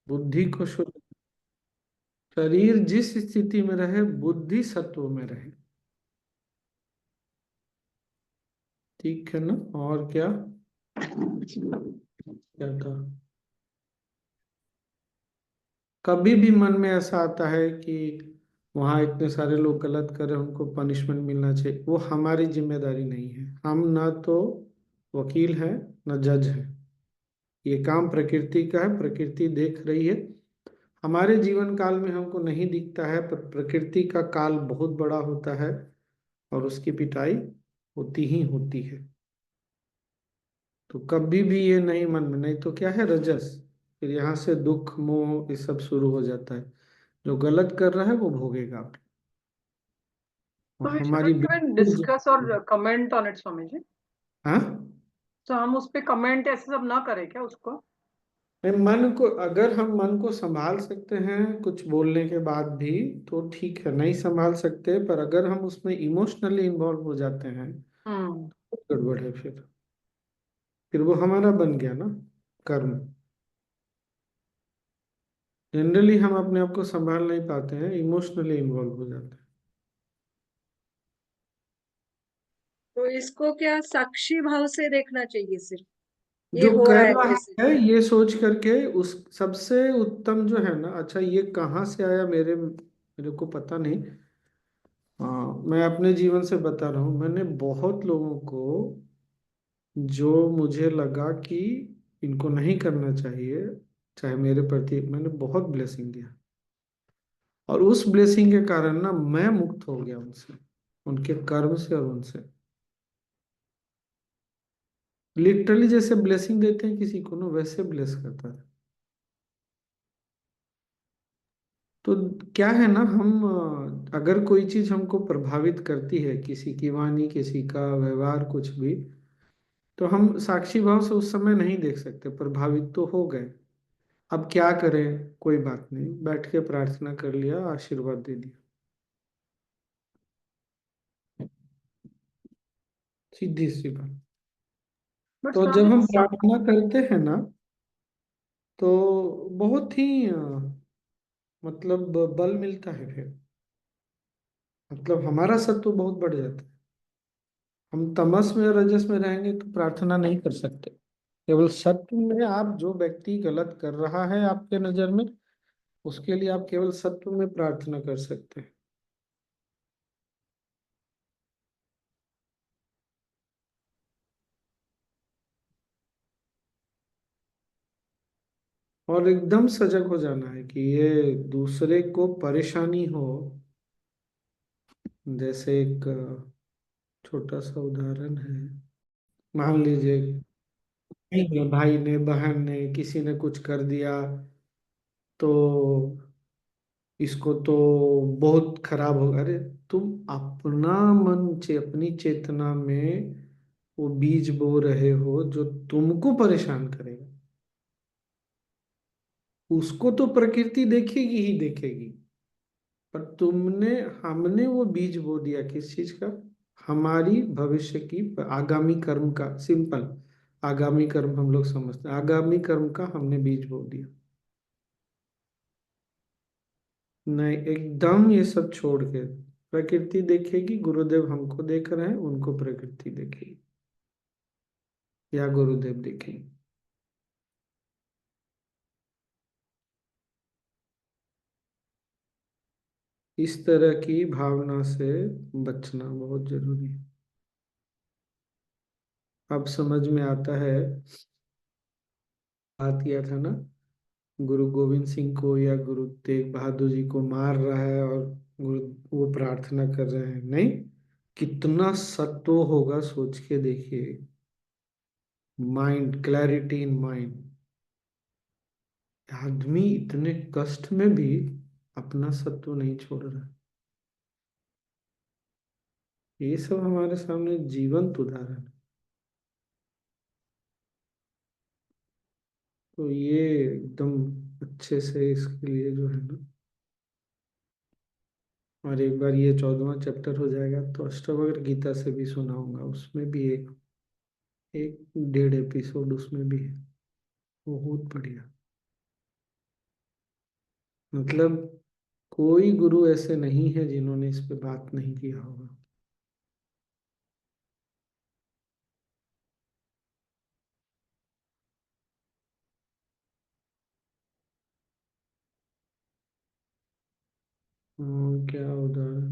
बुद्धि को शुद्ध। शरीर जिस स्थिति में रहे बुद्धि सत्व में रहे। ठीक है ना। और क्या क्या था। कभी भी मन में ऐसा आता है कि वहाँ इतने सारे लोग गलत कर रहे हैं, उनको पनिशमेंट मिलना चाहिए, वो हमारी जिम्मेदारी नहीं है। हम ना तो वकील हैं ना जज हैं। ये काम प्रकृति का है, प्रकृति देख रही है। हमारे जीवन काल में हमको नहीं दिखता है, पर प्रकृति का काल बहुत बड़ा होता है और उसकी पिटाई होती ही होती है। तो कभी भी ये नहीं मन में, नहीं तो क्या है रजस, फिर यहाँ से दुख मोह ये सब शुरू हो जाता है। जो गलत कर रहा है वो भोगेगा। और So we हमारी shouldn't even बिल्कुल discuss or comment on it, Swami ji. हाँ। तो हम उस पे कमेंट ऐसे सब ना करें क्या उसको? नहीं, मन को अगर हम मन को संभाल सकते हैं कुछ बोलने के बाद भी तो ठीक है, नहीं संभाल सकते पर अगर हम उसमें इमोशनली इन्वॉल्व हो जाते हैं हम्म। तो गड़बड़ है। फिर वो हमारा बन गया ना कर्म। जनरली हम अपने आप को संभाल नहीं पाते हैं, इमोशनली इन्वॉल्व हो जाते हैं। तो इसको क्या साक्षी भाव से देखना चाहिए सिर्फ, ये जो हो रहा कर है रहा कैसे? है ये सोच करके उस सबसे उत्तम जो है ना, अच्छा ये कहाँ से आया, मेरे मेरे को पता नहीं। हाँ, मैं अपने जीवन से बता रहा हूँ। मैंने बहुत लोगों को जो मुझे लगा कि इनको नहीं करना चाहिए, चाहे मेरे प्रति, मैंने बहुत ब्लेसिंग दिया। और उस ब्लेसिंग के कारण ना मैं मुक्त हो गया उनसे, उनके कर्म से और उनसे। लिटरली जैसे ब्लेसिंग देते हैं किसी को ना, वैसे ब्लेस करता था। तो क्या है ना, हम अगर कोई चीज हमको प्रभावित करती है, किसी की वाणी, किसी का व्यवहार, कुछ भी, तो हम साक्षी भाव से उस समय नहीं देख सकते, प्रभावित तो हो गए। अब क्या करें, कोई बात नहीं, बैठ के प्रार्थना कर लिया, आशीर्वाद दे दिया, सीधी सी बात। बट तो स्वामी जब जी हम सब। प्रार्थना करते हैं ना तो बहुत ही मतलब बल मिलता है फिर। मतलब हमारा सत्व बहुत बढ़ जाता है। हम तमस में और रजस में रहेंगे तो प्रार्थना नहीं कर सकते। केवल सत्व में, आप जो व्यक्ति गलत कर रहा है आपके नजर में, उसके लिए आप केवल सत्व में प्रार्थना कर सकते हैं। और एकदम सजग हो जाना है कि ये दूसरे को परेशानी हो। जैसे एक छोटा सा उदाहरण है। मान लीजिए भाई ने, बहन ने, किसी ने कुछ कर दिया, तो इसको तो बहुत खराब होगा। अरे तुम अपना मन चे अपनी चेतना में वो बीज बो रहे हो जो तुमको परेशान करेगा। उसको तो प्रकृति देखेगी ही देखेगी, पर तुमने, हमने वो बीज बो दिया किस चीज का, हमारी भविष्य की आगामी कर्म का। सिंपल, आगामी कर्म हम लोग समझते हैं, आगामी कर्म का हमने बीज बो दिया। नहीं, एकदम ये सब छोड़ के प्रकृति देखेगी, गुरुदेव हमको देख रहे हैं, उनको प्रकृति देखेगी या गुरुदेव देखेंगे। इस तरह की भावना से बचना बहुत जरूरी है। अब समझ में आता है। बात किया था ना, गुरु गोविंद सिंह को या गुरु तेग बहादुर जी को मार रहा है और गुरु वो प्रार्थना कर रहे हैं, नहीं, कितना सत्व होगा सोच के देखिए। Mind, clarity in mind. आदमी इतने कष्ट में भी अपना सत्व नहीं छोड़ रहा। ये सब हमारे सामने जीवंत उदाहरण है। तो ये एकदम अच्छे से इसके लिए जो है ना, और एक बार ये 14वां चैप्टर हो जाएगा तो अष्टावक्र गीता से भी सुनाऊंगा। उसमें भी एक एक डेढ़ एपिसोड उसमें भी है, बहुत बढ़िया। मतलब कोई गुरु ऐसे नहीं है जिन्होंने इस पे बात नहीं किया होगा। क्या उदाहरण?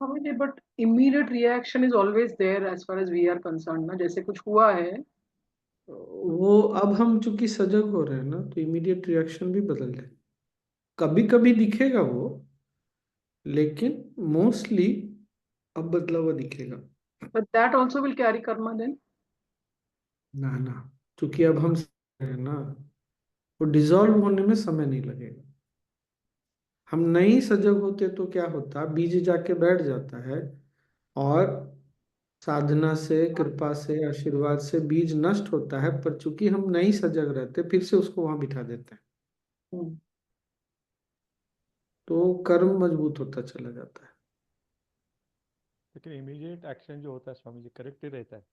हमें but immediate reaction is always there as far as we are concern ना, जैसे कुछ हुआ है। वो अब हम चूंकि सजग हो रहे हैं ना, तो इमीडिएट रिएक्शन भी बदल जाए। कभी कभी दिखेगा वो, लेकिन मोस्टली अब बदला हुआ दिखेगा। But that also will carry karma then. ना ना, क्योंकि अब हम है ना, वो डिसॉल्व होने में समय नहीं लगेगा। हम नहीं सजग होते तो क्या होता, बीज जाके बैठ जाता है, और साधना से, कृपा से, आशीर्वाद से बीज नष्ट होता है। पर चूंकि हम नहीं सजग रहते, फिर से उसको वहां बिठा देते हैं, तो कर्म मजबूत होता चला जाता है। लेकिन इमीडिएट एक्शन जो होता है स्वामी जी, करेक्ट ही रहता है,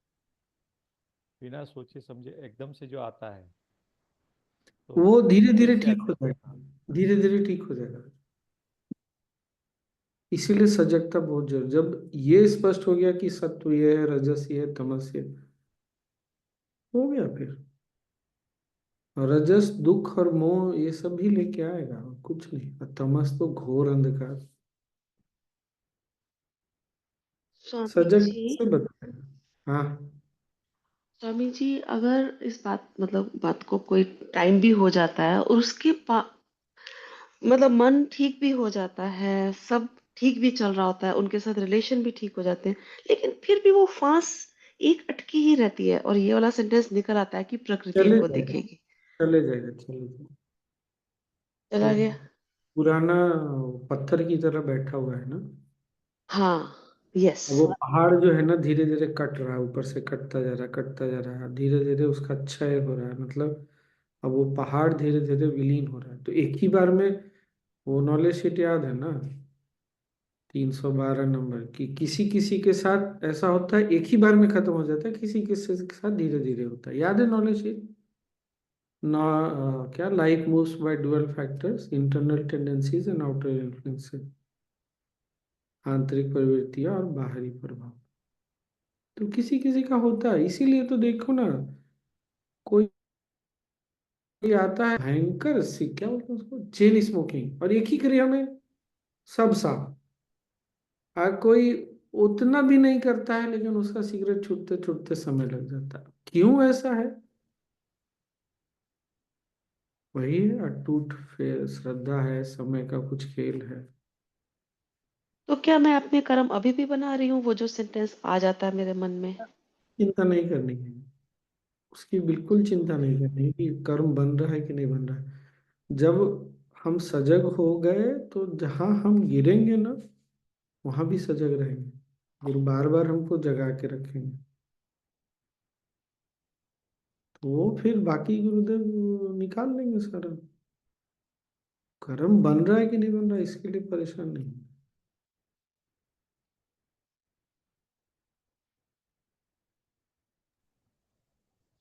बिना सोचे समझे एकदम से जो आता है तो वो धीरे धीरे कैसे ठीक हो आता है? जाएगा, धीरे धीरे ठीक हो जाएगा। इसीलिए सजगता बहुत जरूरी। जब ये स्पष्ट हो गया कि सत्व ये है, रजस ये है, तमस ये है, हो गया फिर। और रजस दुख और मोह ये सब भी लेके आएगा, और कुछ नहीं। और तमस तो घोर अंधकार। स्वामी सजग जी, से बताएगा। हाँ। स्वामी जी, अगर इस बात को कोई टाइम भी हो जाता है और मतलब मन ठीक भी हो जाता है, सब ठीक भी चल रहा होता है, उनके साथ रिलेशन भी ठीक हो जाते हैं, लेकिन फिर भी वो फांस एक अटकी ही रहती है और ये वाला सेंटेंस निकल आता है कि प्रकृति चले इनको जाएगा, देखेगी। चले जाएगा, चले जाएगा। चला वो गया। पुराना पत्थर की तरह बैठा हुआ है ना। हाँ। यस। अब वो पहाड़ जो है ना, धीरे धीरे कट रहा है, ऊपर से कटता जा रहा है, कटता जा रहा है, धीरे धीरे उसका क्षय हो रहा है। मतलब अब वो पहाड़ धीरे धीरे विलीन हो रहा है। तो एक ही बार में, वो नॉलेज शीट याद है ना, 312 नंबर की, किसी किसी के साथ ऐसा होता है एक ही बार में खत्म हो जाता है, किसी किसी के साथ धीरे धीरे होता है। याद है नॉलेज शीट ना? क्या, life moves bye dual factors, internal tendencies and outer influences, आंतरिक प्रवृत्तियां और बाहरी प्रभाव। तो किसी किसी का होता है। इसीलिए तो देखो ना, कोई कोई आता है भयंकर सी, क्या बोलते हैं उसको, चेन स्मोकिंग, और एक ही क्रिया में सब साफ। और कोई उतना भी नहीं करता है, लेकिन उसका सिगरेट छूटते छूटते समय लग जाता है। क्यों ऐसा है? वही है, अटूट श्रद्धा है, समय का कुछ खेल है। तो क्या मैं अपने कर्म अभी भी बना रही हूँ? वो जो सेंटेंस आ जाता है मेरे मन में। चिंता नहीं करनी है, उसकी बिल्कुल चिंता नहीं करनी है कि कर्म बन रहा है कि नहीं बन रहा है। जब हम सजग हो गए, तो जहां हम गिरेंगे ना, वहां भी सजग रहेंगे। गुरु बार बार हमको जगा के रखेंगे। तो वो फिर बाकी गुरुदेव निकाल लेंगे सारा। कर्म बन रहा है कि नहीं बन रहा है, इसके लिए परेशान नहीं।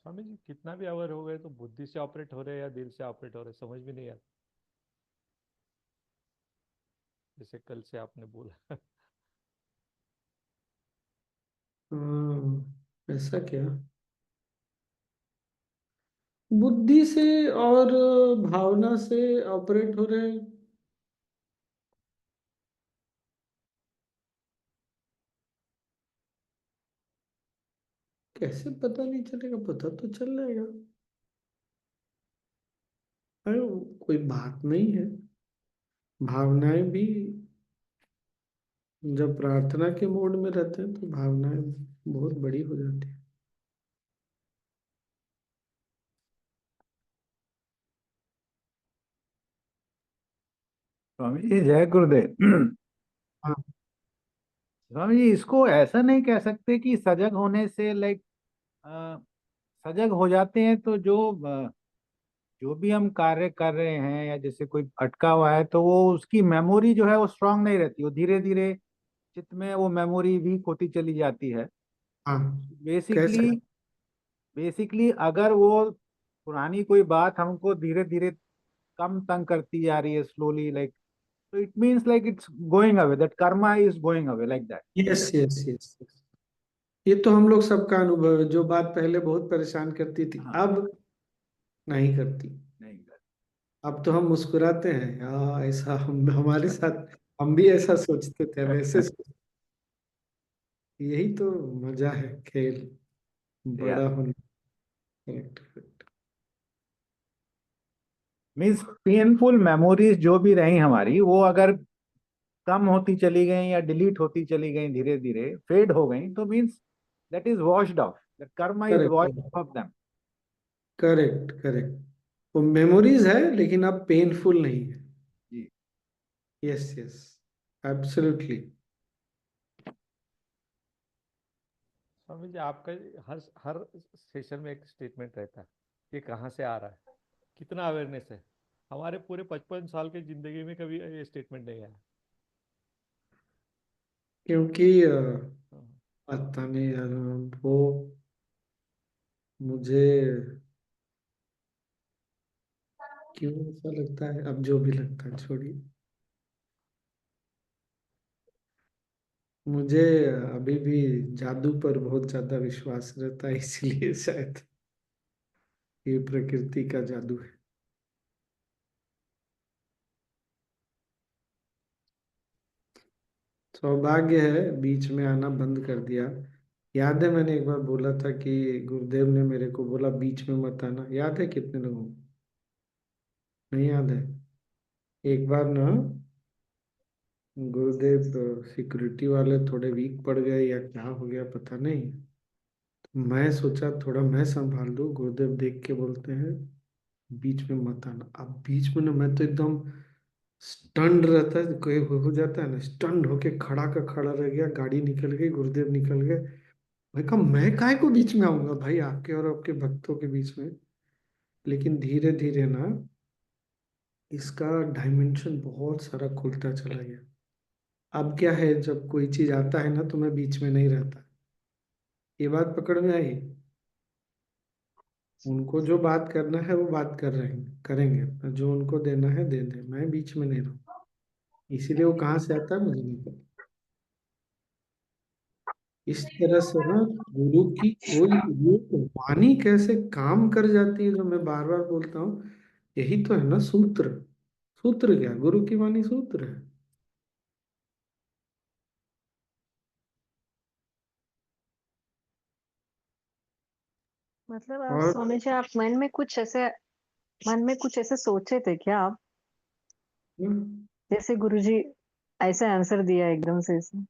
स्वामी जी कितना भी अवर हो गए तो बुद्धि से ऑपरेट हो रहे हैं या दिल से ऑपरेट हो रहे हैं, समझ में नहीं आता। जैसे कल से आपने बोला ऐसा क्या? बुद्धि से और भावना से ऑपरेट हो रहे हैं। कैसे पता नहीं चलेगा? पता तो चल जाएगा। अरे कोई बात नहीं है। भावनाएं भी, जब प्रार्थना के मोड में रहते हैं, तो भावनाएं बहुत बड़ी हो जाती है। स्वामी जी जय गुरुदेव। हाँ। स्वामी जी इसको ऐसा नहीं कह सकते कि सजग होने से लाइक सजग हो जाते हैं तो जो भी हम कार्य कर रहे हैं या जैसे कोई अटका हुआ है तो वो उसकी मेमोरी जो है वो स्ट्रांग नहीं रहती, वो धीरे धीरे चित्त में वो मेमोरी भी खोती चली जाती है। हाँ, बेसिकली कैसे? बेसिकली अगर वो पुरानी कोई बात हमको धीरे धीरे कम तंग करती जा रही है स्लोली, लाइक, तो it means like it's going away, that karma is going away, like that. Yes yes yes, ये तो हम लोग सबका अनुभव है। जो बात पहले बहुत परेशान करती थी, हाँ, अब नहीं करती। नहीं कर। अब तो हम मुस्कुराते हैं, हाँ ऐसा हम हमारे साथ, हम भी ऐसा सोचते थे, वैसे यही तो मजा है खेल, या बड़ा होने। Correct correct. Means painful memories जो भी रही हमारी, वो अगर कम होती चली गई या डिलीट होती चली गई, धीरे धीरे फेड हो गई, तो means that is washed off, that karma is correct washed off them. Correct correct. वो मेमोरीज है लेकिन अब पेनफुल नहीं है। जी। Yes yes, absolutely. Swami ji, आपका हर हर सेशन में एक स्टेटमेंट रहता है, ये कहाँ से आ रहा है, कितना अवेयरनेस है। हमारे पूरे 55 साल की जिंदगी में कभी ये स्टेटमेंट नहीं आया। क्योंकि हाँ। पता नहीं यार, वो मुझे क्यों ऐसा लगता है, अब जो भी लगता है छोड़िए। मुझे अभी भी जादू पर बहुत ज्यादा विश्वास रहता है, इसलिए शायद ये प्रकृति का जादू है। सौभाग्य है बीच में आना बंद कर दिया। याद है मैंने एक बार बोला था कि गुरुदेव ने मेरे को बोला बीच में मत आना, याद है कितने लोगों को? नहीं याद है? एक बार ना गुरुदेव सिक्योरिटी वाले थोड़े वीक पड़ गए या क्या हो गया पता नहीं, मैं सोचा थोड़ा मैं संभाल दूं, गुरुदेव देख के बोलते हैं बीच में मत आना। अब बीच में ना मैं तो एकदम स्टंड रहता है, कोई हो जाता है ना, स्टंड होके खड़ा का खड़ा रह गया। गाड़ी निकल गई, गुरुदेव निकल गए। मैं कहा मैं काहे को बीच में आऊंगा भाई, आपके और आपके भक्तों के बीच में। लेकिन धीरे धीरे ना इसका डायमेंशन बहुत सारा खुलता चला गया। अब क्या है, जब कोई चीज आता है ना तो मैं बीच में नहीं रहता। ये बात पकड़ में आई? उनको जो बात करना है वो बात कर रहे हैं, करेंगे, जो उनको देना है दे दे, मैं बीच में नहीं रहूँ। इसीलिए वो कहाँ से आता है मुझे नहीं पता। इस तरह से ना गुरु की कोई एक वाणी कैसे काम कर जाती है, जो मैं बार बार बोलता हूँ, यही तो है ना सूत्र। सूत्र क्या, गुरु की वाणी सूत्र है। मतलब और स्वामी जी, आप मन में कुछ ऐसे सोचे थे क्या आप, जैसे गुरुजी ऐसा आंसर दिया एकदम से इसमें?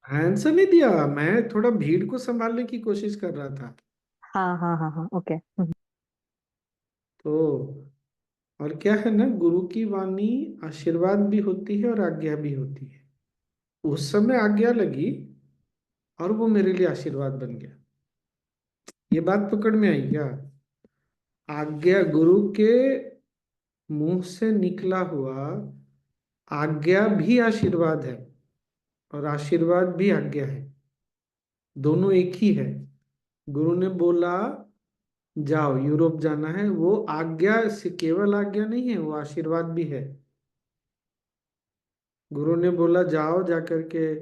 आंसर नहीं दिया, मैं थोड़ा भीड़ को संभालने की कोशिश कर रहा था। हाँ हाँ हाँ हाँ, ओके। तो और क्या है ना, गुरु की वाणी आशीर्वाद भी होती है और आज्ञा भी होती है। उस समय आज्ञा लगी और वो मेरे लिए आशीर्वाद बन गया। ये बात पकड़ में आई क्या? आज्ञा गुरु के मुंह से निकला हुआ आज्ञा भी आशीर्वाद है और आशीर्वाद भी आज्ञा है, दोनों एक ही है। गुरु ने बोला जाओ यूरोप जाना है, वो आज्ञा से केवल आज्ञा नहीं है, वो आशीर्वाद भी है। गुरु ने बोला जाओ जा करके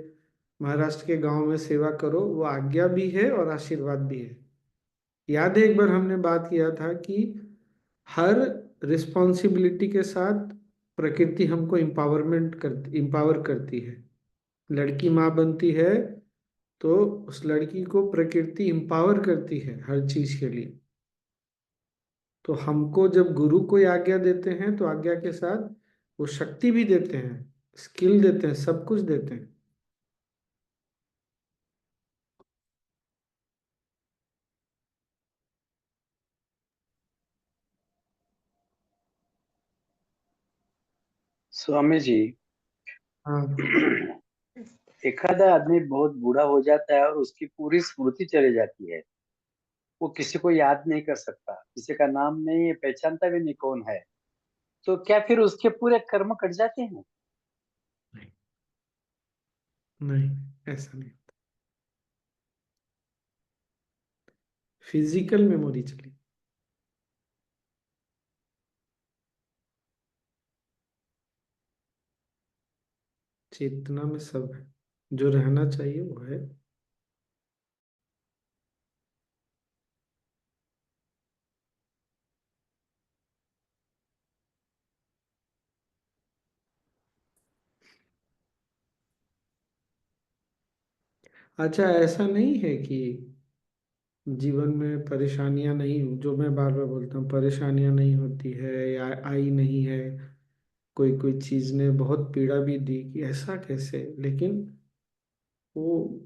महाराष्ट्र के गांव में सेवा करो, वो आज्ञा भी है और आशीर्वाद भी है। याद है एक बार हमने बात किया था कि हर रिस्पॉन्सिबिलिटी के साथ प्रकृति हमको इम्पावर करती है। लड़की माँ बनती है तो उस लड़की को प्रकृति इम्पावर करती है हर चीज के लिए। तो हमको जब गुरु कोई आज्ञा देते हैं तो आज्ञा के साथ वो शक्ति भी देते हैं, स्किल देते हैं, सब कुछ देते हैं। स्वामी जी, हाँ एखादा आदमी बहुत बूढ़ा हो जाता है और उसकी पूरी स्मृति चली जाती है। वो किसी को याद नहीं कर सकता, किसी का नाम नहीं पहचानता भी नहीं कौन है। तो क्या फिर उसके पूरे कर्म कट जाते हैं? नहीं नहीं, ऐसा नहीं। फिजिकल मेमोरी चली। चेतना में सब है, जो रहना चाहिए वो है। अच्छा, ऐसा नहीं है कि जीवन में परेशानियां नहीं, जो मैं बार बार बोलता हूँ, परेशानियां नहीं होती है या आई नहीं है, कोई कोई चीज ने बहुत पीड़ा भी दी, कि ऐसा कैसे, लेकिन वो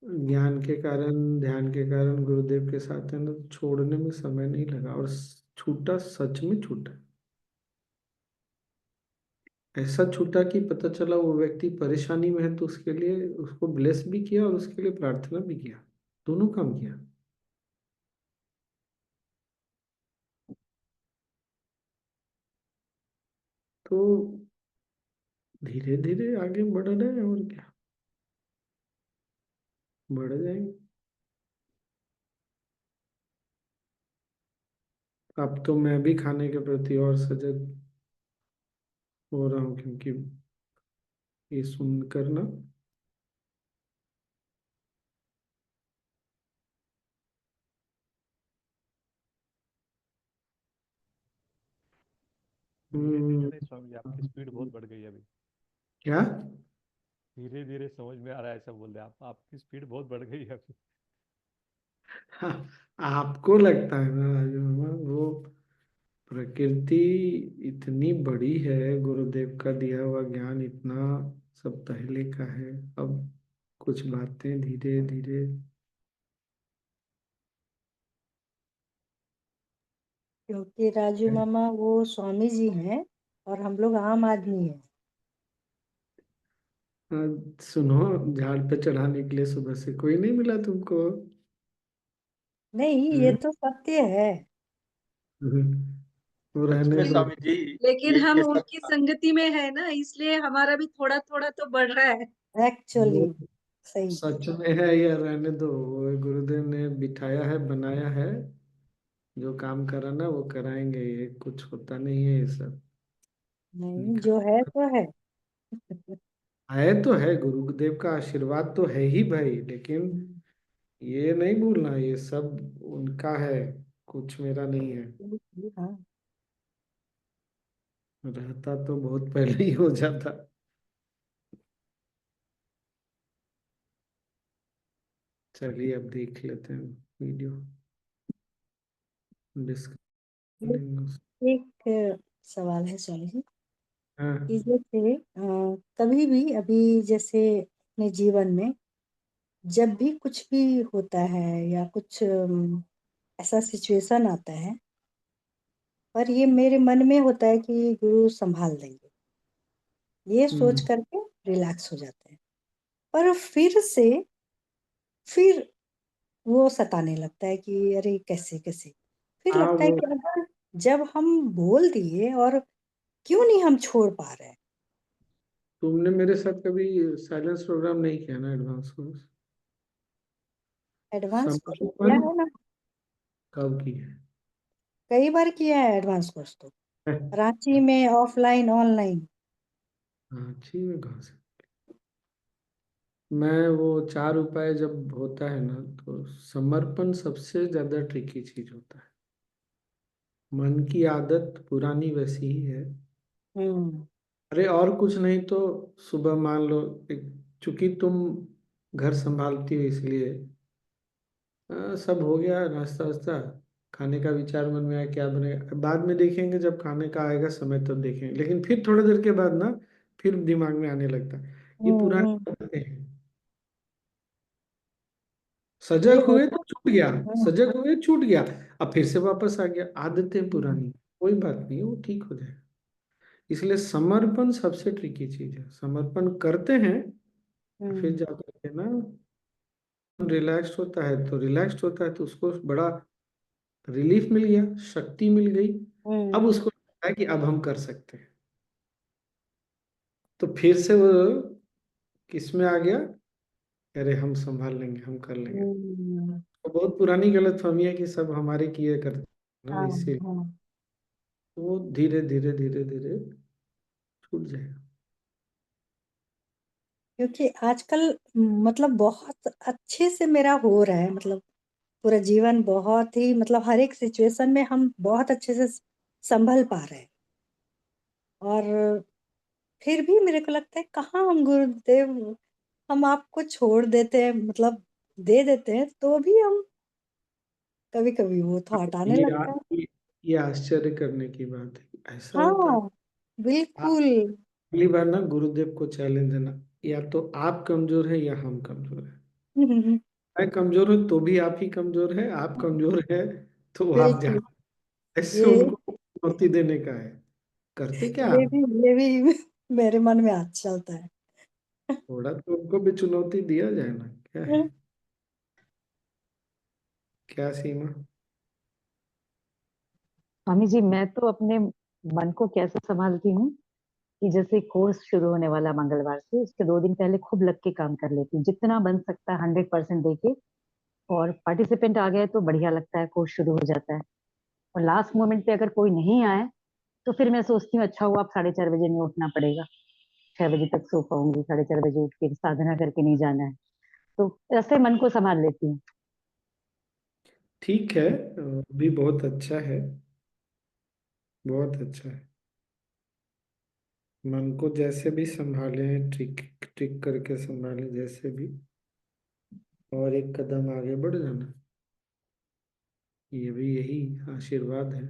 ज्ञान के कारण, ध्यान के कारण, गुरुदेव के साथ है ना, छोड़ने में समय नहीं लगा, और छूटा, सच में छूटा। ऐसा छूटा कि पता चला वो व्यक्ति परेशानी में है, तो उसके लिए उसको ब्लेस भी किया और उसके लिए प्रार्थना भी किया, दोनों काम किया। तो धीरे धीरे आगे बढ़ रहे हैं, और क्या, बढ़ जाएंगे। अब तो मैं भी खाने के प्रति और सजग हो रहा हूँ, क्योंकि ये सुनकर ना, धीरे धीरे हम्म, नहीं स्वामी जी, आपकी स्पीड बहुत बढ़ गई अभी। क्या। धीरे धीरे समझ में आ रहा है, ऐसा बोल रहे हैं आप, आपकी स्पीड बहुत बढ़ गई है अभी। हाँ, आपको लगता है ना राजू मामा, वो प्रकृति इतनी बड़ी है, गुरुदेव का दिया हुआ ज्ञान इतना सब पहले का है। अब कुछ बातें धीरे धीरे, क्योंकि राजू मामा वो स्वामी जी हैं और हम लोग आम आदमी हैं। सुनो, झाड़ पे चढ़ाने के लिए सुबह से कोई नहीं मिला तुमको? नहीं, ये हम्म? तो सत्य है। वो रहने अच्छा दो। स्वामी जी, लेकिन हम ये सब उनकी संगति में है ना, इसलिए हमारा भी थोड़ा थोड़ा तो बढ़ रहा है। एक्चुअली वो सही। सच में है या रहने दो, वो गुरुदेव ने बिठाया है, बनाया है, जो काम कराना वो कराएंगे, ये कुछ होता नहीं है ये सब। नहीं, इनका जो है तो है। है तो है, गुरुदेव का आशीर्वाद तो है ही भाई, लेकिन ये नहीं भूलना, ये सब उनका है, कुछ मेरा नहीं है। हाँ। रहता तो बहुत पहले ही हो जाता। चलिए अब देख लेते हैं वीडियो, डिस्कस एक करेंगे एक सवाल है स्वामी जी, कि हाँ। जैसे कभी भी अभी जैसे अपने जीवन में जब भी कुछ भी होता है या कुछ ऐसा सिचुएशन आता है, पर ये मेरे मन में होता है कि गुरु संभाल देंगे, ये सोच हम्म। करके रिलैक्स हो जाते हैं। पर फिर वो सताने लगता है कि अरे कैसे कैसे। फिर हाँ, लगता है वो कि अगर जब हम बोल दिए और क्यों नहीं हम छोड़ पा रहे हैं। तुमने मेरे साथ कभी साइलेंस प्रोग्राम नहीं किया ना, एडवांस कोर्स? एडवांस कोर्स किया समर्पण है ना, कब की है? कई बार किया है एडवांस कोर्स तो, रांची में ऑफलाइन ऑनलाइन। हाँ, अच्छी में कहाँ से। मैं वो 4 उपाय जब होता है ना, तो समर्पण सबसे ज्यादा ट्रिकी चीज होता है। मन की आदत पुरानी वैसी ही है। हम्म। अरे और कुछ नहीं तो, सुबह मान लो, एक, चूंकि तुम घर संभालती हो इसलिए, सब हो गया, नाश्ता वास्ता, खाने का विचार मन में आया क्या बनेगा, बाद में देखेंगे, जब खाने का आएगा समय तब देखेंगे, लेकिन फिर थोड़ी देर के बाद ना, फिर दिमाग में आने लगता है। ये हम्म। पुरानी आदतें हैं। नहीं सजग हो। हुए तो छूट गया, हम्म। सजग हुए छूट गया, अब फिर से वापस आ गया, आदतें हम्म। पुरानी, कोई बात नहीं, वो ठीक हो जाएगा। इसलिए समर्पण सबसे ट्रिकी चीज है। समर्पण करते हैं, फिर हम्म। जाकर के ना रिलैक्स होता है, तो रिलैक्स होता है तो उसको बड़ा रिलीफ मिल गया, शक्ति मिल गई। अब हम्म। उसको लगता है कि अब हम कर सकते हैं, तो फिर से वो किस में आ गया, अरे हम संभाल लेंगे, हम कर लेंगे। हम्म। तो बहुत पुरानी गलतफहमी है कि सब हमारे किए करते हैं ना, हाँ इससे हाँ। वो धीरे धीरे धीरे धीरे छूट जाएगा। क्योंकि आजकल मतलब बहुत अच्छे से मेरा हो रहा है, मतलब पूरा जीवन बहुत ही, मतलब हर एक सिचुएशन में हम बहुत अच्छे से संभल पा रहे हैं। और फिर भी मेरे को लगता है कहाँ हम गुरुदेव, हम आपको छोड़ देते हैं, मतलब दे देते हैं, तो भी हम कभी कभी वो थॉट आने ये लगता है। ये आश्चर्य करने की बात है, ऐसा होता है। हाँ आप बिल्कुल। अगली बार ना गुरुदेव को चैलेंज देना, या तो आप कमजोर है या हम कमजोर है। मैं कमजोर हूँ तो भी आप ही कमजोर है, आप कमजोर है तो आप बिल्कुल। जहाँ, ऐसे ये उनको चुनौती देने का है। करते क्या ये आप? भी ये भी मेरे मन में आज चलता है। थोड़ा तो उनको भी चुनौती दिया जाए ना, क्या है? क्या सीमा? स्वामी जी, मैं तो अपने मन को कैसे संभालती हूँ कि जैसे कोर्स शुरू होने वाला मंगलवार से, उसके 2 दिन पहले खूब लग के काम कर लेती हूँ, जितना बन सकता है 100% देके। और पार्टिसिपेंट आ गए तो बढ़िया लगता है, कोर्स शुरू हो जाता है। और लास्ट मोमेंट पे अगर कोई नहीं आए तो फिर मैं सोचती हूँ अच्छा हुआ अब 4:30 बजे में उठना पड़ेगा, 6 बजे तक सो पाऊंगी, 4:30 बजे उठ के साधना करके नहीं जाना है। तो ऐसे मन को संभाल लेती हूँ। ठीक है, भी बहुत अच्छा है, बहुत अच्छा है। मन को जैसे भी संभाले, ट्रिक ट्रिक करके संभाले जैसे भी, और एक कदम आगे बढ़ जाना, ये भी यही आशीर्वाद है।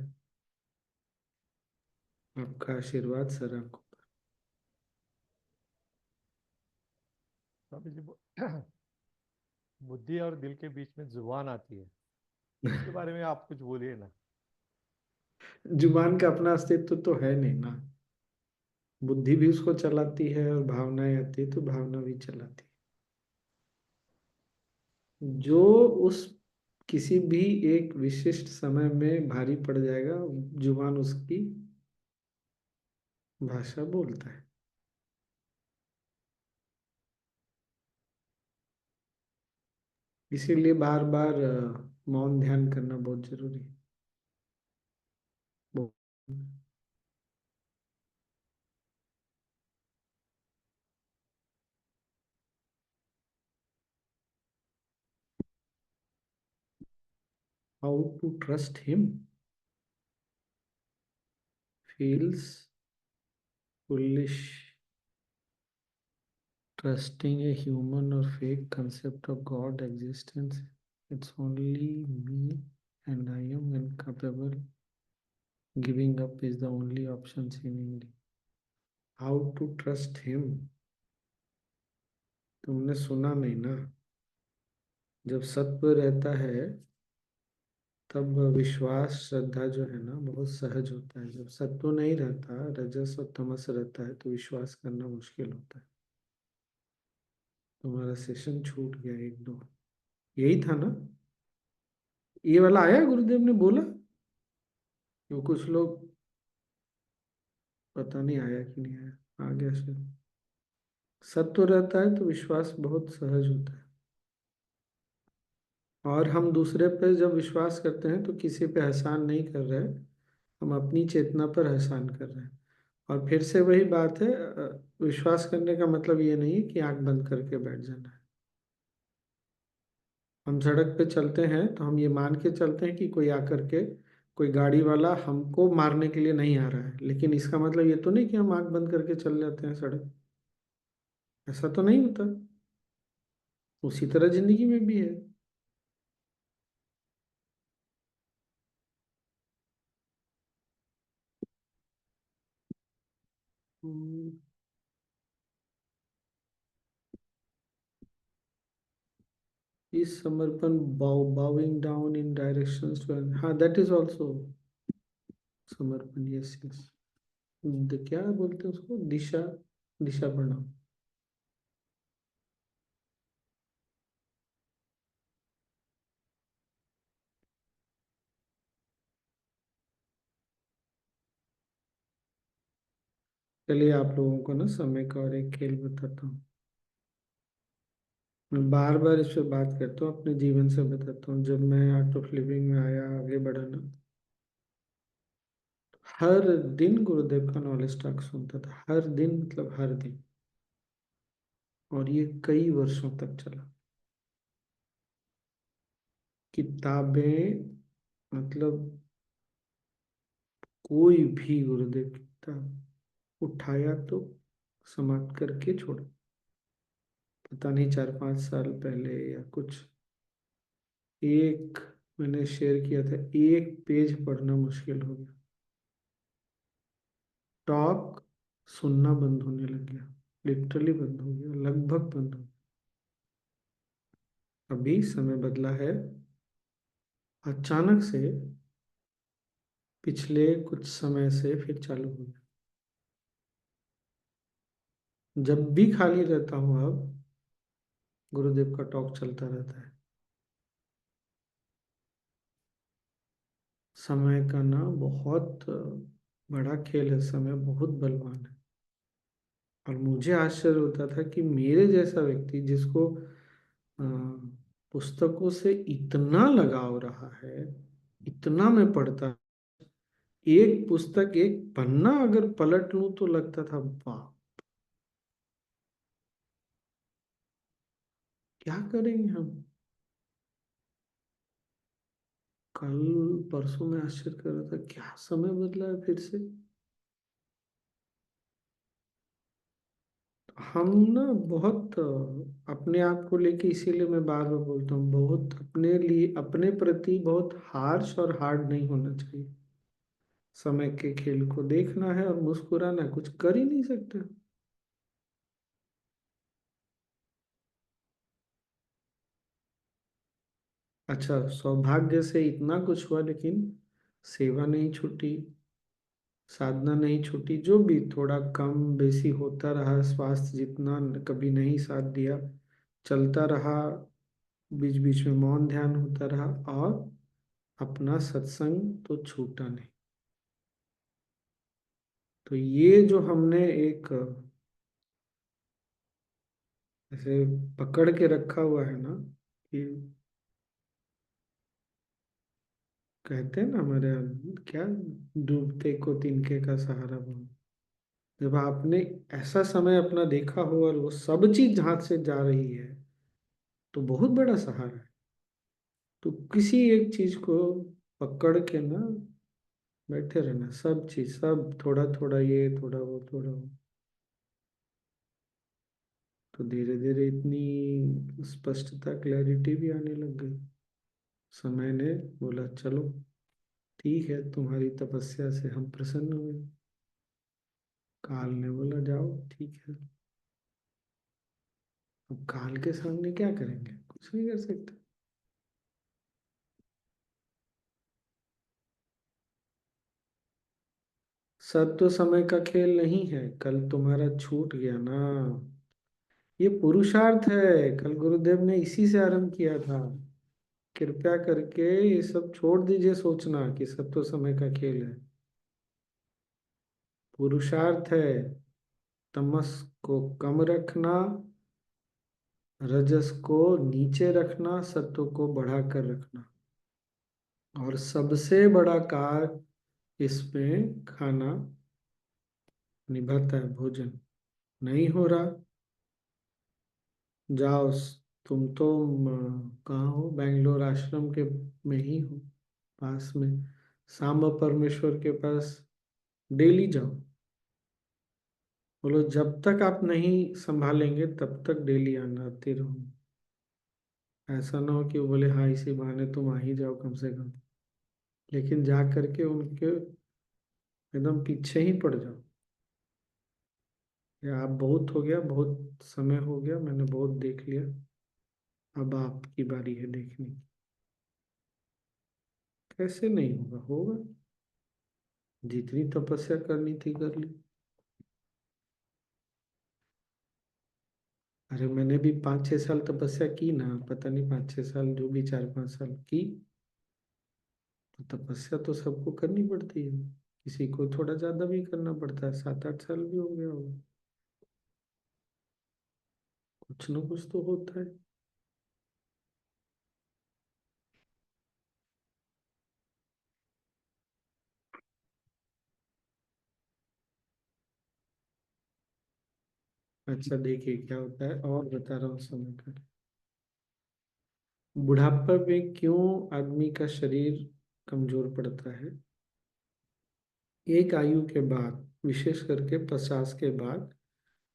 आपका आशीर्वाद सर आपको। स्वामी जी, बुद्धि और दिल के बीच में जुबान आती है, उसके बारे में आप कुछ बोलिए ना। जुबान का अपना अस्तित्व तो है नहीं ना, बुद्धि भी उसको चलाती है और भावनाएं आती है तो भावना भी चलाती है। जो उस किसी भी एक विशिष्ट समय में भारी पड़ जाएगा, जुबान उसकी भाषा बोलता है। इसीलिए बार बार मौन ध्यान करना बहुत जरूरी है। How to trust him feels foolish. Trusting a human or fake concept of God existence. It's only me and I am incapable. Giving up is the only option seemingly. How to trust him? तुमने सुना नहीं ना? जब सत्व रहता है तब विश्वास श्रद्धा जो है ना बहुत सहज होता है। जब सत्व नहीं रहता, रजस और तमस रहता है, तो विश्वास करना मुश्किल होता है। तुम्हारा सेशन छूट गया एक दो, यही था ना? ये वाला आया, गुरुदेव ने बोला? वो कुछ लोग, पता नहीं आया कि नहीं आया, आ गया शायद। सत्व रहता है तो विश्वास बहुत सहज होता है। और हम दूसरे पे जब विश्वास करते हैं तो किसी पे एहसान नहीं कर रहे हैं, हम अपनी चेतना पर एहसान कर रहे हैं। और फिर से वही बात है, विश्वास करने का मतलब ये नहीं है कि आंख बंद करके बैठ जाना है। हम सड़क पे चलते हैं तो हम ये मान के चलते हैं कि कोई आकर के, कोई गाड़ी वाला हमको मारने के लिए नहीं आ रहा है, लेकिन इसका मतलब ये तो नहीं कि हम आंख बंद करके चल जाते हैं सड़क। ऐसा तो नहीं होता। उसी तरह जिंदगी में भी है। हम्म, इस समर्पण, bowing down in directions to, हाँ दैट इज आल्सो समर्पण, यस यस। क्या बोलते हैं उसको, दिशा, दिशा प्रणाम। चलिए आप लोगों को ना समय का और एक खेल बताता हूँ। मैं बार बार इस पे बात करता हूँ, अपने जीवन से बताता हूँ। जब मैं आर्ट ऑफ लिविंग में आया, आगे बढ़ा ना, हर दिन गुरुदेव का नॉलेज टॉक सुनता था, हर दिन मतलब हर दिन। और ये कई वर्षों तक चला। किताबें मतलब कोई भी गुरुदेव की किताब उठाया तो समाप्त करके छोड़ा। पता नहीं 4-5 साल पहले या कुछ, एक मैंने शेयर किया था, एक पेज पढ़ना मुश्किल हो गया। टॉक सुनना बंद होने लग गया, लिटरली बंद हो गया, लगभग बंद हो गया। अभी समय बदला है, अचानक से पिछले कुछ समय से फिर चालू हो गया। जब भी खाली रहता हूँ अब गुरुदेव का टॉक चलता रहता है। समय का ना बहुत बड़ा खेल है, समय बहुत बलवान है। और मुझे आश्चर्य होता था कि मेरे जैसा व्यक्ति जिसको अ, पुस्तकों से इतना लगाव रहा है, इतना मैं पढ़ता, एक पुस्तक एक पन्ना अगर पलट लूं तो लगता था वाह, क्या करेंगे हम। कल परसों में आश्चर्य कर रहा था, क्या समय बदला है फिर से। हम ना बहुत अपने आप को लेके, इसीलिए मैं बार बार बोलता हूँ, बहुत अपने लिए, अपने प्रति बहुत हार्श और हार्ड नहीं होना चाहिए। समय के खेल को देखना है और मुस्कुराना है, कुछ कर ही नहीं सकते। अच्छा, सौभाग्य से इतना कुछ हुआ, लेकिन सेवा नहीं छूटी, साधना नहीं छूटी। जो भी थोड़ा कम बेसी होता रहा, स्वास्थ्य जितना कभी नहीं साथ दिया, चलता रहा, बीच बीच में मौन ध्यान होता रहा, और अपना सत्संग तो छूटा नहीं। तो ये जो हमने एक ऐसे पकड़ के रखा हुआ है ना, कि कहते हैं ना हमारे यहाँ, क्या, डूबते को तिनके का सहारा बनो। जब आपने ऐसा समय अपना देखा हो और वो सब चीज हाथ से जा रही है, तो बहुत बड़ा सहारा है। तो किसी एक चीज को पकड़ के ना बैठे रहना, सब चीज, सब थोड़ा थोड़ा, ये थोड़ा वो, थोड़ा वो। तो धीरे धीरे इतनी स्पष्टता, क्लैरिटी भी आने लग गई। समय ने बोला चलो ठीक है, तुम्हारी तपस्या से हम प्रसन्न हुए। काल ने बोला जाओ ठीक है। अब काल के सामने क्या करेंगे, कुछ नहीं कर सकते। सब तो समय का खेल नहीं है। कल तुम्हारा छूट गया ना, ये पुरुषार्थ है। कल गुरुदेव ने इसी से आरंभ किया था। कृपया करके ये सब छोड़ दीजिए, सोचना कि सब तो समय का खेल है। पुरुषार्थ है तमस को कम रखना, रजस को नीचे रखना, सत्व को बढ़ाकर रखना। और सबसे बड़ा कार्य इसमें खाना निभाता है, भोजन। नहीं हो रहा, जाओ, तुम तो कहाँ हो, बेंगलोर आश्रम के में ही हो, पास में, सांबा परमेश्वर के पास डेली जाओ। बोलो जब तक आप नहीं संभालेंगे तब तक डेली आना, आते रहो। ऐसा ना हो कि वो बोले हाँ इसी बहाने तुम आ ही जाओ कम से कम, लेकिन जा करके उनके एकदम पीछे ही पड़ जाओ। या आप बहुत हो गया, बहुत समय हो गया, मैंने बहुत देख लिया, अब आपकी बारी है देखने की। कैसे नहीं होगा, होगा। जितनी तपस्या करनी थी कर ली। अरे मैंने भी 5-6 साल तपस्या की ना, पता नहीं 5-6 साल, जो भी 4-5 साल की। तो तपस्या तो सबको करनी पड़ती है, किसी को थोड़ा ज्यादा भी करना पड़ता है, 7-8 साल भी हो गया होगा। कुछ ना कुछ तो होता है। अच्छा देखिए क्या होता है, और बता रहा हूँ समय का। बुढ़ापा में क्यों आदमी का शरीर कमजोर पड़ता है? एक आयु के बाद, विशेष करके 50 के बाद,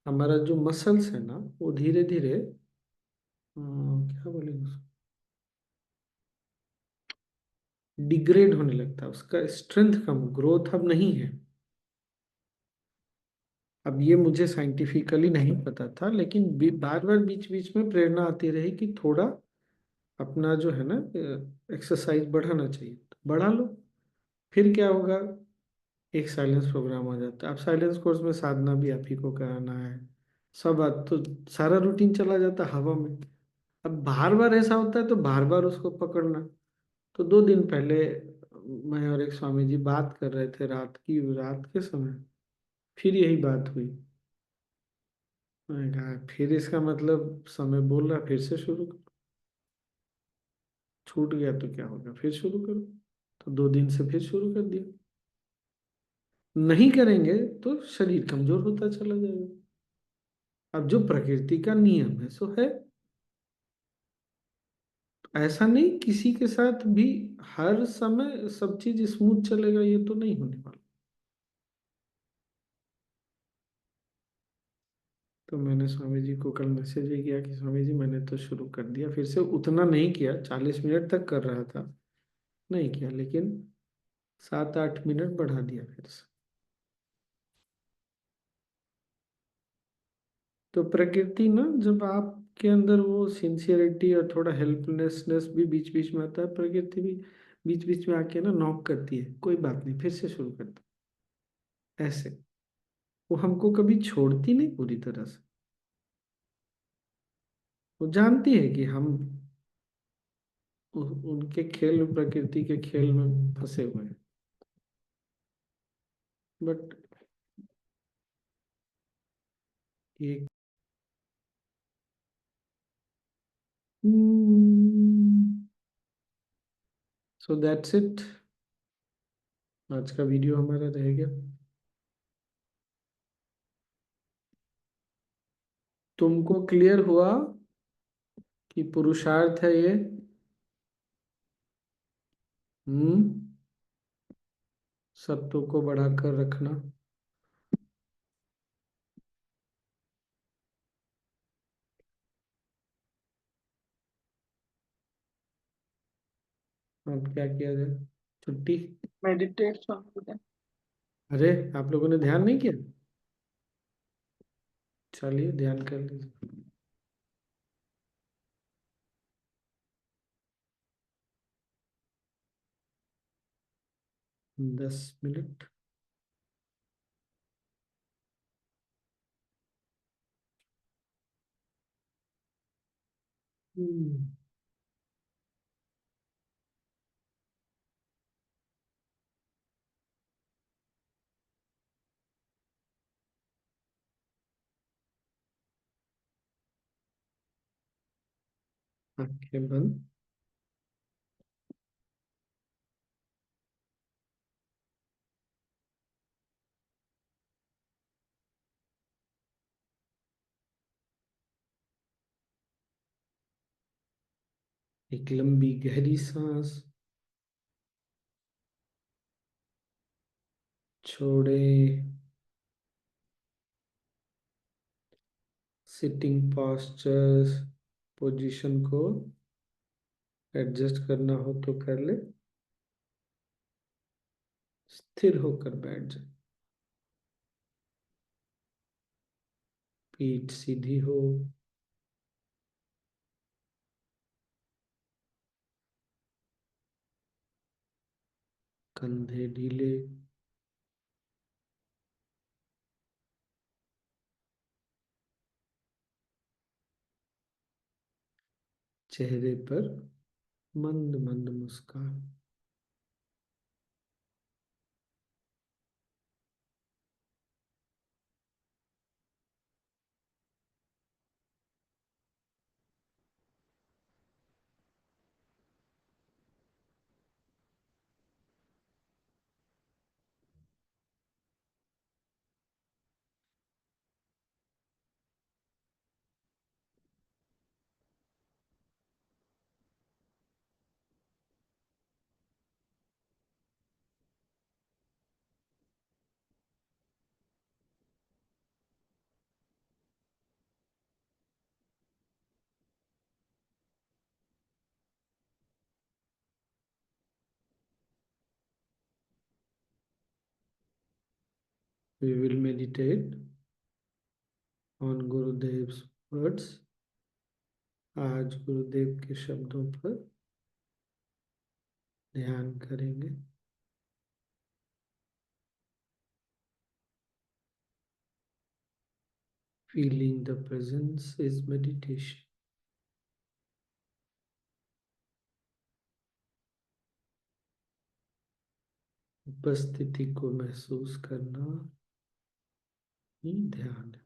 हमारा जो मसल्स है ना, वो धीरे धीरे क्या बोलेंगे उसको, डिग्रेड होने लगता है, उसका स्ट्रेंथ कम, ग्रोथ अब नहीं है। अब ये मुझे साइंटिफिकली नहीं पता था, लेकिन बार बार बीच बीच में प्रेरणा आती रही कि थोड़ा अपना जो है ना एक्सरसाइज बढ़ाना चाहिए, तो बढ़ा लो। फिर क्या होगा, एक साइलेंस प्रोग्राम आ जाता है। अब साइलेंस कोर्स में साधना भी आप ही को कराना है, सब बात तो, सारा रूटीन चला जाता है हवा में। अब बार बार ऐसा होता है तो बार बार उसको पकड़ना। तो 2 दिन पहले मैं और एक स्वामी जी बात कर रहे थे, रात के समय, फिर यही बात हुई। मैंने कहा फिर इसका मतलब समय बोल रहा, फिर से शुरू करो। छूट गया तो क्या होगा, फिर शुरू करो। तो 2 दिन से फिर शुरू कर दिया। नहीं करेंगे तो शरीर कमजोर होता चला जाएगा। अब जो प्रकृति का नियम है सो है। ऐसा नहीं किसी के साथ भी हर समय सब चीज स्मूथ चलेगा, ये तो नहीं होने वाला। तो मैंने स्वामी जी को कल मैसेज भी किया कि स्वामी जी मैंने तो शुरू कर दिया, फिर से उतना नहीं किया, 40 मिनट तक कर रहा था, नहीं किया, लेकिन 7-8 मिनट बढ़ा दिया फिर से। तो प्रकृति ना, जब आपके अंदर वो सिंसियरिटी और थोड़ा हेल्पलेसनेस भी बीच बीच में आता है, प्रकृति भी बीच बीच में आके ना नॉक करती है, कोई बात नहीं फिर से शुरू करता है। ऐसे वो हमको कभी छोड़ती नहीं पूरी तरह से। वो जानती है कि हम उनके खेल में, प्रकृति के खेल में फंसे हुए हैं। बट एक सो दैट्स इट, आज का वीडियो हमारा रह गया। तुमको क्लियर हुआ कि पुरुषार्थ है ये? हम्म, सत्व को बढ़ाकर रखना। अब क्या किया जाए, छुट्टी? Meditate स्वामी जी। अरे आप लोगों ने ध्यान नहीं किया? चलिए ध्यान कर लीजिए। 10 मिनट। हम्म, आंखें बंद। एक लंबी गहरी सांस छोड़े। सिटिंग पॉस्चर्स, पोजीशन को एडजस्ट करना हो तो कर ले, स्थिर होकर बैठ जाए। पीठ सीधी हो, कंधे ढीले, चेहरे पर मंद मंद मुस्कान। We will meditate on Gurudev's words. आज गुरुदेव के शब्दों पर ध्यान करेंगे. Feeling the presence is meditation. उपस्थिति को महसूस करना ही ध्यान है.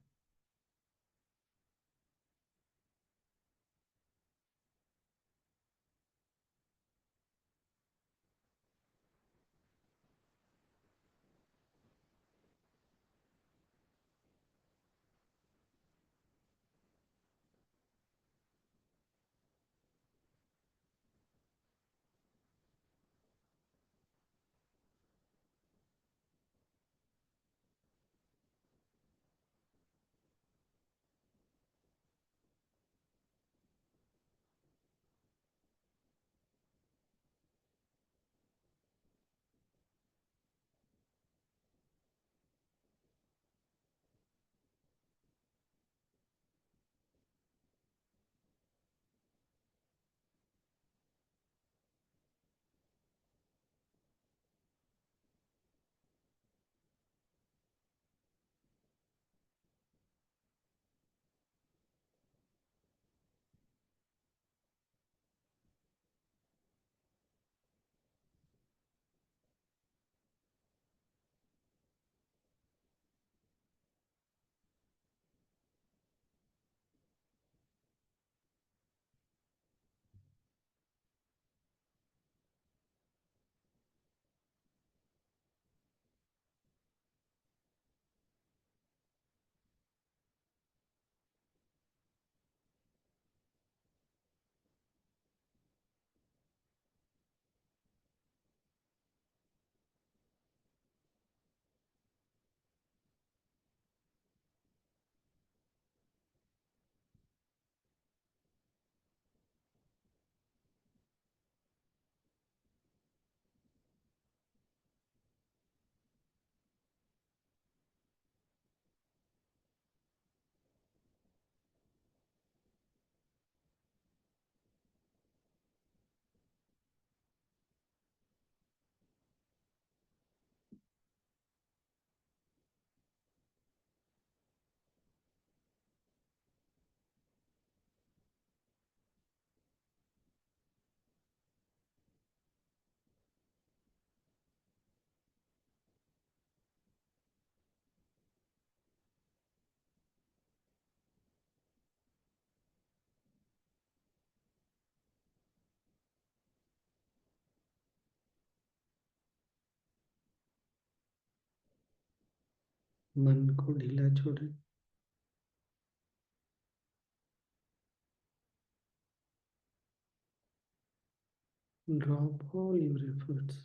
मन को ढीला छोड़ें. Drop all your efforts.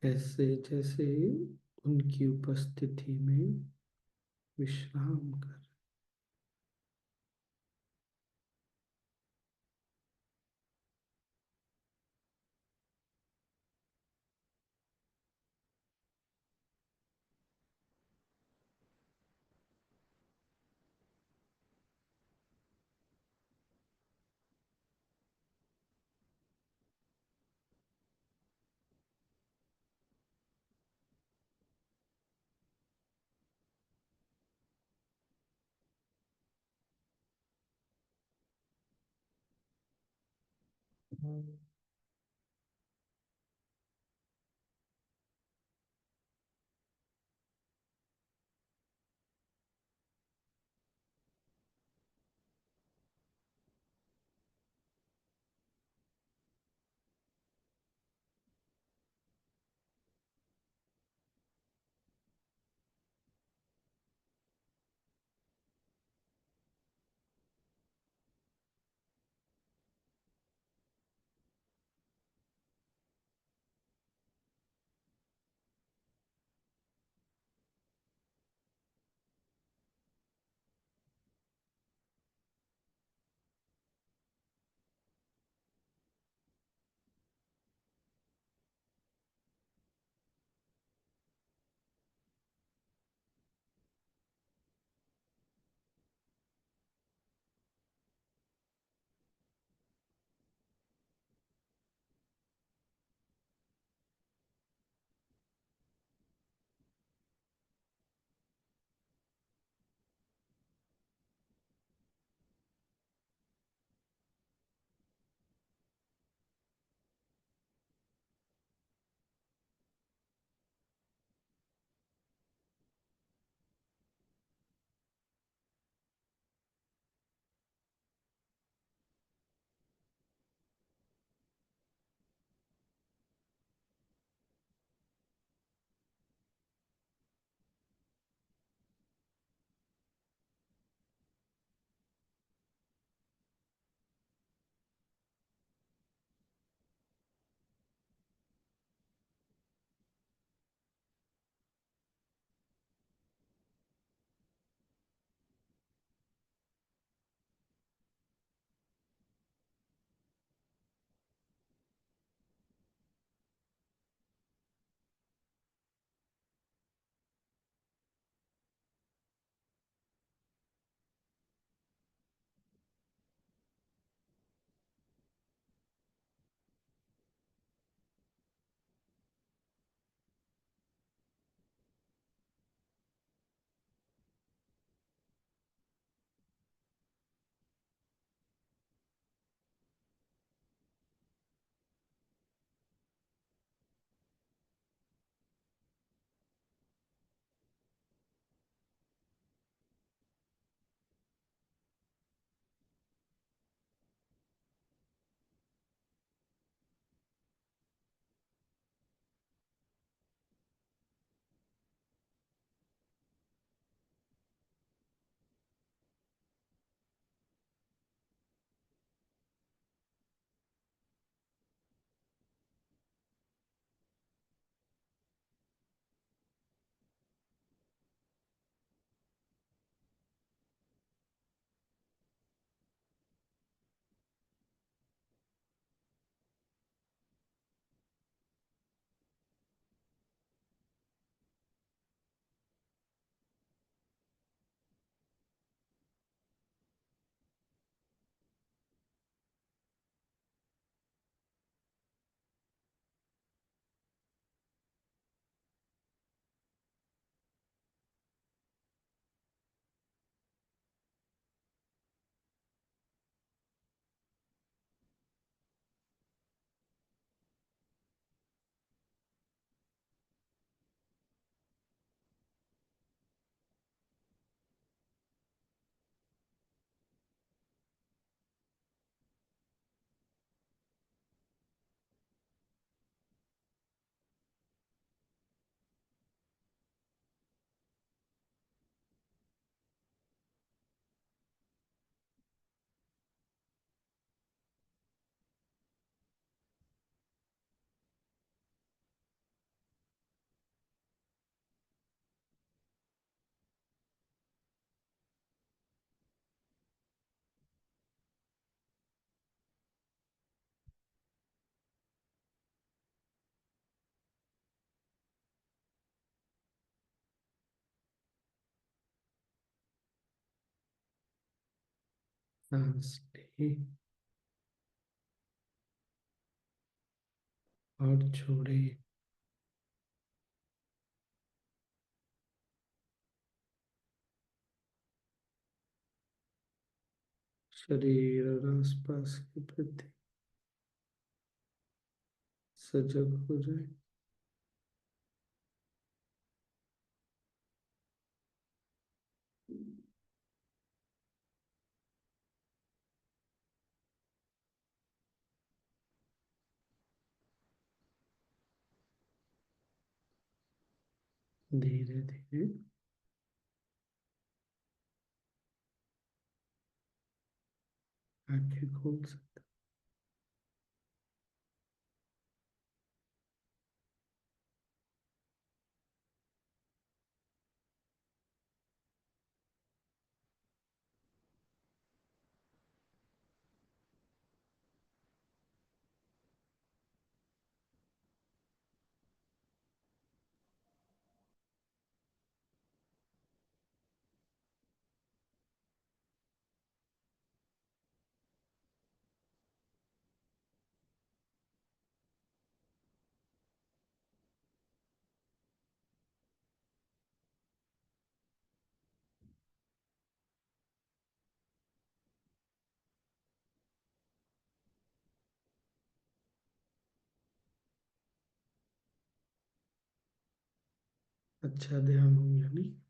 ऐसे जैसे उनकी उपस्थिति में विश्राम कर। सांस ले और छोड़े। शरीर और आसपास के प्रति सजग हो जाए। धीरे धीरे आंखें खोल सकते। अच्छा ध्यान हो गया नहीं।